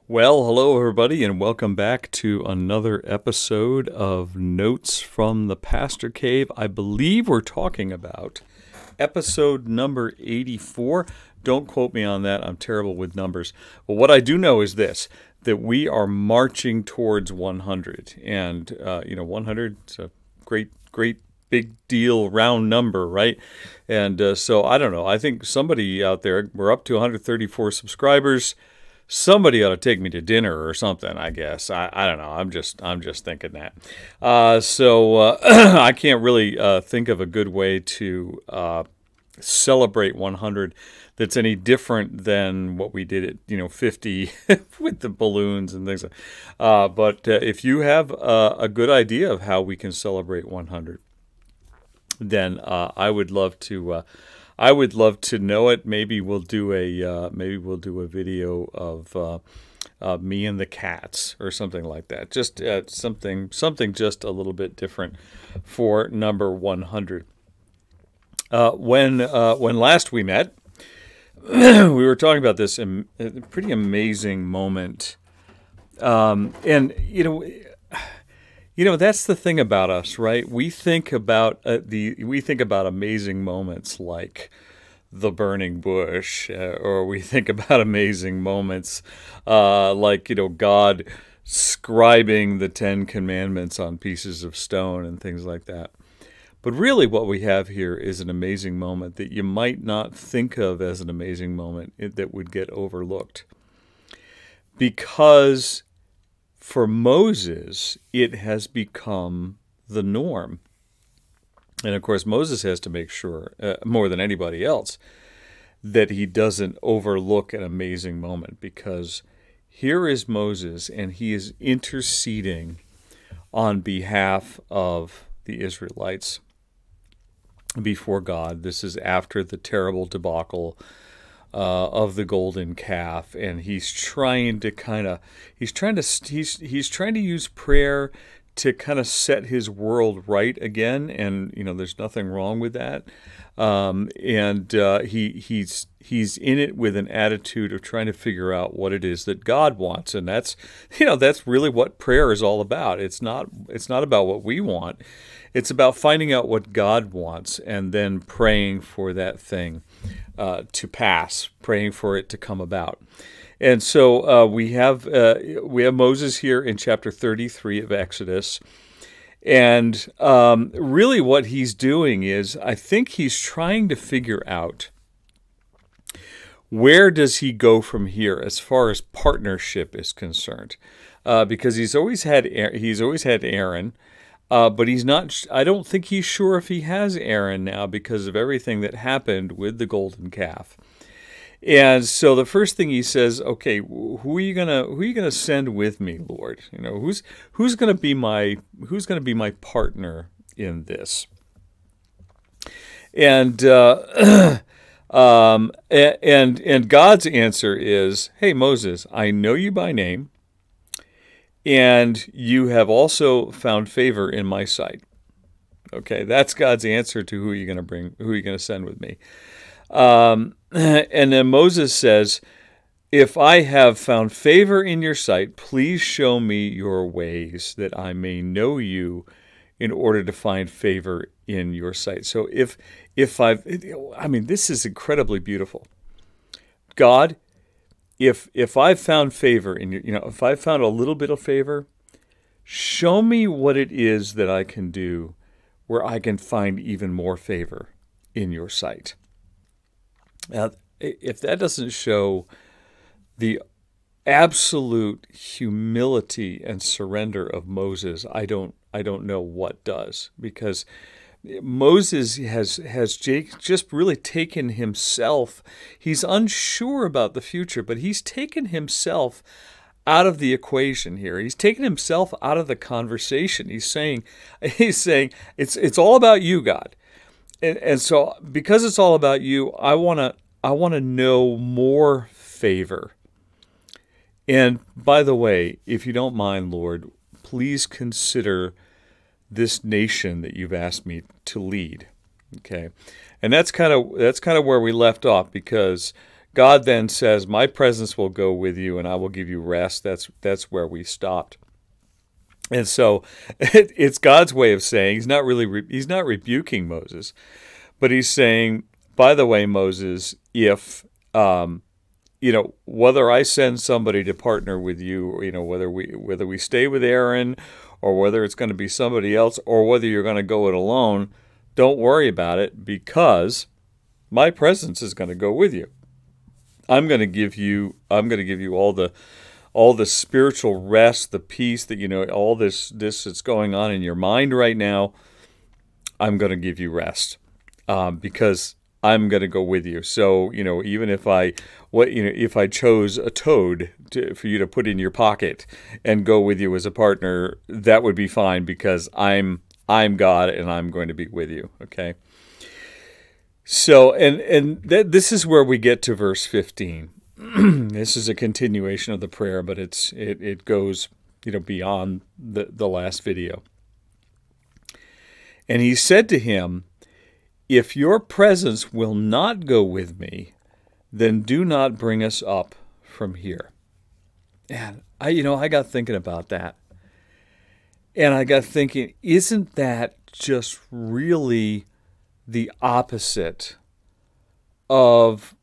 Well, hello everybody, and welcome back to another episode of Notes from the Pastor Cave. I believe we're talking about episode number 84. Don't quote me on that. I'm terrible with numbers. But what I do know is this, that we are marching towards 100. And, 100 is a great big deal, round number, right? And so I don't know. I think somebody out there, we're up to 134 subscribers. Somebody ought to take me to dinner or something, I guess. I don't know. I'm just thinking that. I can't really think of a good way to celebrate 100 that's any different than what we did at 50 with the balloons and things. But if you have a good idea of how we can celebrate 100, then I would love to. I would love to know it. Maybe we'll do a video of me and the cats or something like that. Just something just a little bit different for number 100. When last we met, we were talking about this pretty amazing moment, and that's the thing about us, right? We think about amazing moments like the burning bush, or we think about amazing moments like God scribing the Ten Commandments on pieces of stone and things like that. But really, what we have here is an amazing moment that you might not think of as an amazing moment that would get overlooked, because for Moses, it has become the norm. And of course, Moses has to make sure, more than anybody else, that he doesn't overlook an amazing moment, because here is Moses, and he is interceding on behalf of the Israelites before God. This is after the terrible debacle of the golden calf, and he's trying to use prayer to kind of set his world right again, and there's nothing wrong with that. He's in it with an attitude of trying to figure out what it is that God wants, and that's really what prayer is all about. It's not about what we want. It's about finding out what God wants and then praying for that thing to pass, praying for it to come about. And so we have Moses here in chapter 33 of Exodus, and really what he's doing is, I think he's trying to figure out, where does he go from here as far as partnership is concerned? Because he's always had Aaron. But he's not. I don't think he's sure if he has Aaron now because of everything that happened with the golden calf. And so the first thing he says, okay, who are you gonna send with me, Lord? Who's gonna be my partner in this? And and God's answer is, hey Moses, I know you by name, and you have also found favor in my sight. Okay, that's God's answer to who you're going to send with me. And then Moses says, if I have found favor in your sight, please show me your ways that I may know you in order to find favor in your sight. So this is incredibly beautiful. God, if I've found favor in you, if I've found a little bit of favor, show me what it is that I can do where I can find even more favor in your sight. Now, if that doesn't show the absolute humility and surrender of Moses, I don't know what does, because Moses has just really taken himself. He's unsure about the future, but he's taken himself out of the equation here. He's taken himself out of the conversation. He's saying it's all about you, God, and so because it's all about you, I want to know more favor. And by the way, if you don't mind, Lord, please consider this nation that you've asked me to lead. Okay, and that's kind of where we left off, because God then says, my presence will go with you and I will give you rest. That's where we stopped. And so it's God's way of saying, he's not rebuking Moses, but he's saying, by the way, Moses, if, whether I send somebody to partner with you, whether we stay with Aaron or whether it's going to be somebody else or whether you're going to go it alone, don't worry about it because my presence is going to go with you. I'm going to give you all the spiritual rest, the peace that, all this that's going on in your mind right now. I'm going to give you rest because I'm going to go with you. So, even if I chose a toad for you to put in your pocket and go with you as a partner, that would be fine because I'm God and I'm going to be with you. Okay. So, this is where we get to verse 15. This is a continuation of the prayer, but it goes, beyond the last video. And he said to him, if your presence will not go with me, then do not bring us up from here. And I got thinking about that. And I got thinking, isn't that just really the opposite of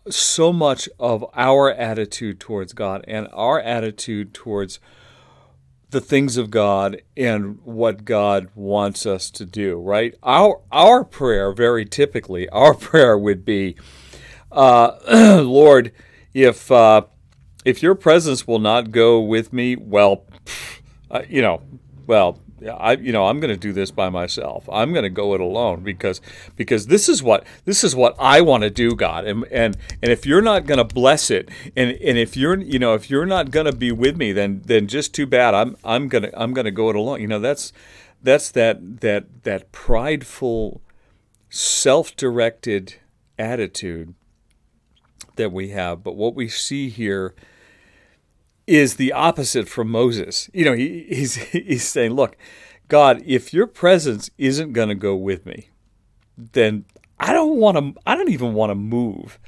so much of our attitude towards God and our attitude towards the things of God and what God wants us to do, right? Our prayer, very typically, our prayer would be, Lord, if your presence will not go with me, I'm going to do this by myself. I'm going to go it alone because this is what I want to do, God. And if you're not going to bless it, and if you're not going to be with me, then just too bad. I'm going to go it alone. That's that prideful, self-directed attitude that we have. But what we see here is the opposite from Moses. He's saying, look, God, if your presence isn't going to go with me, then I don't even want to move.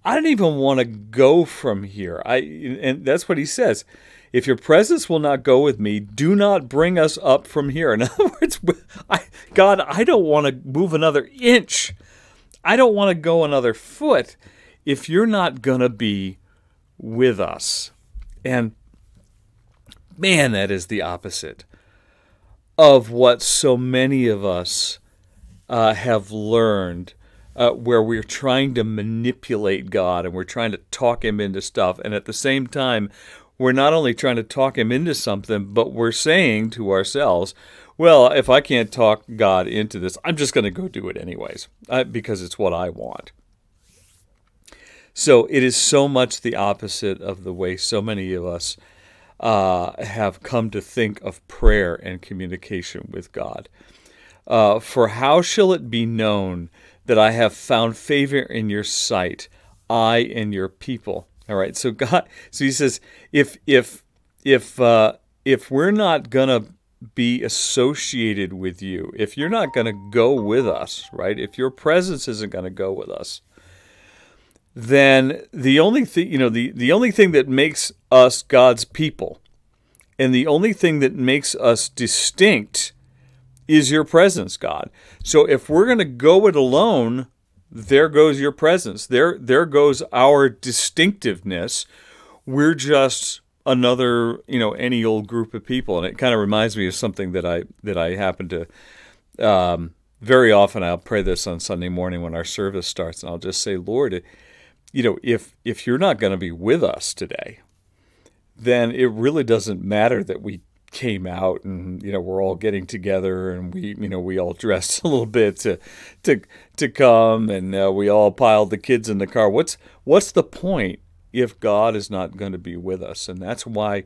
I don't even want to go from here. And that's what he says. If your presence will not go with me, do not bring us up from here. In other words, God, I don't want to move another inch. I don't want to go another foot if you're not going to be with us. And man, that is the opposite of what so many of us have learned, where we're trying to manipulate God and we're trying to talk him into stuff. And at the same time, we're not only trying to talk him into something, but we're saying to ourselves, well, if I can't talk God into this, I'm just going to go do it anyways, because it's what I want. So it is so much the opposite of the way so many of us have come to think of prayer and communication with God. For how shall it be known that I have found favor in your sight, I and your people? All right. So he says, if we're not gonna be associated with you, if you're not gonna go with us, right? If your presence isn't gonna go with us, then the only thing, the only thing that makes us God's people and the only thing that makes us distinct is your presence, God. So if we're going to go it alone, there goes your presence. There goes our distinctiveness. We're just another, any old group of people. And it kind of reminds me of something that I happen to, very often I'll pray this on Sunday morning when our service starts, and I'll just say, Lord, if you're not going to be with us today, then it really doesn't matter that we came out and we're all getting together and we all dressed a little bit to come and we all piled the kids in the car. What's the point if God is not going to be with us? And that's why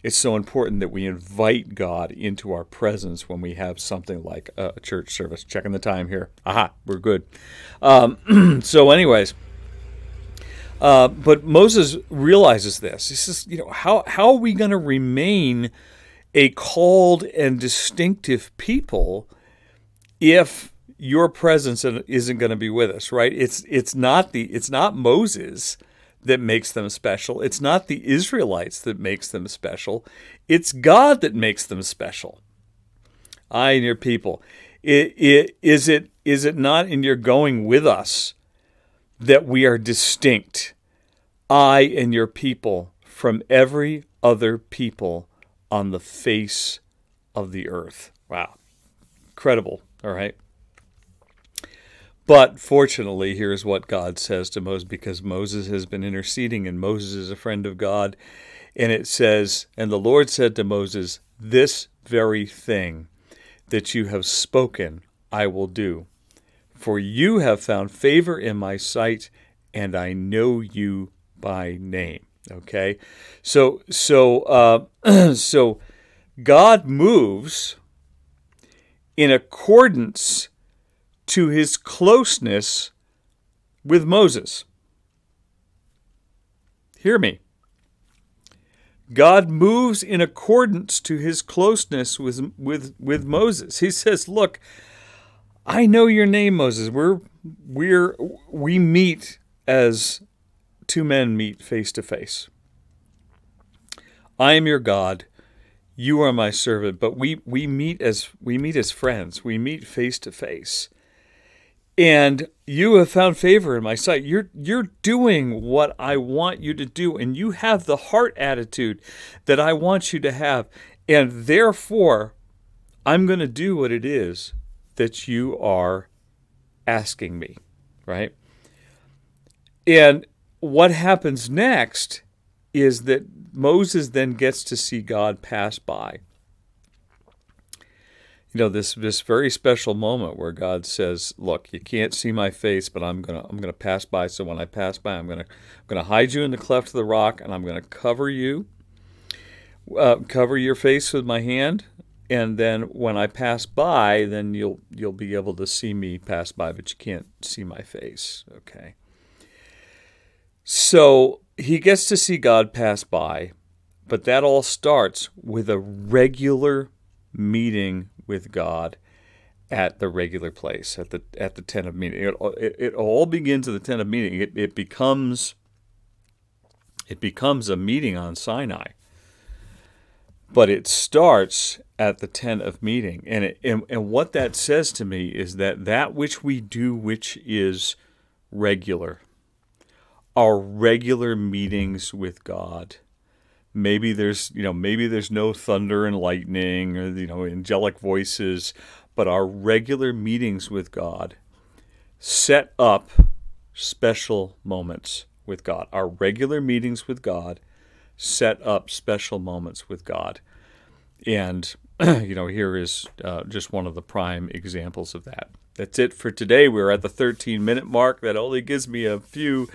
it's so important that we invite God into our presence when we have something like a church service. Checking the time here. Aha, we're good. So anyways. But Moses realizes this. He says, how are we going to remain a called and distinctive people if your presence isn't going to be with us, right? It's not Moses that makes them special. It's not the Israelites that makes them special. It's God that makes them special. I and your people. Is it not in your going with us that we are distinct, I and your people, from every other people on the face of the earth? Wow. Incredible. All right. But fortunately, here's what God says to Moses, because Moses has been interceding and Moses is a friend of God. And it says, and the Lord said to Moses, this very thing that you have spoken, I will do. For you have found favor in my sight, and I know you by name. Okay? So God moves in accordance to his closeness with Moses. Hear me. God moves in accordance to his closeness with Moses. He says, look, I know your name, Moses. We meet as two men meet face to face. I am your God. You are my servant. But we meet as friends. We meet face to face. And you have found favor in my sight. You're doing what I want you to do, and you have the heart attitude that I want you to have. And therefore, I'm going to do what it is that you are asking me, right? And what happens next is that Moses then gets to see God pass by. You know, this very special moment where God says, "Look, you can't see my face, but I'm gonna pass by. So when I pass by, I'm gonna hide you in the cleft of the rock, and I'm gonna cover you, cover your face with my hand, and then when I pass by, then you'll be able to see me pass by, but you can't see my face." Okay. So he gets to see God pass by, but that all starts with a regular meeting with God at the regular place, at the tent of meeting. It all begins at the tent of meeting. It becomes a meeting on Sinai, but it starts at the tent of meeting. And what that says to me is that which we do, which is regular, our regular meetings with God. Maybe there's no thunder and lightning or angelic voices, but our regular meetings with God set up special moments with God. Our regular meetings with God set up special moments with God. And here is just one of the prime examples of that. That's it for today. We're at the 13-minute mark. That only gives me a few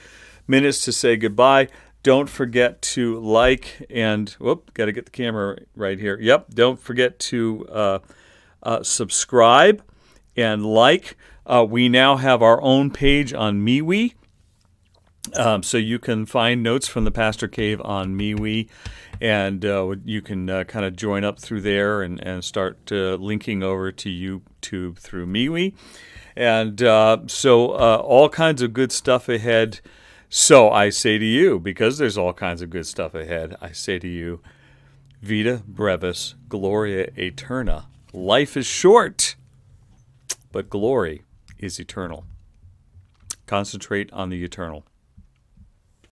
minutes to say goodbye. Don't forget to like and, got to get the camera right here. Yep, don't forget to subscribe and like. We now have our own page on MeWe, so you can find Notes from the Pastor Cave on MeWe, and you can kind of join up through there and start linking over to YouTube through MeWe. And so all kinds of good stuff ahead. So I say to you, because there's all kinds of good stuff ahead, I say to you, Vita brevis, gloria eterna. Life is short, but glory is eternal. Concentrate on the eternal.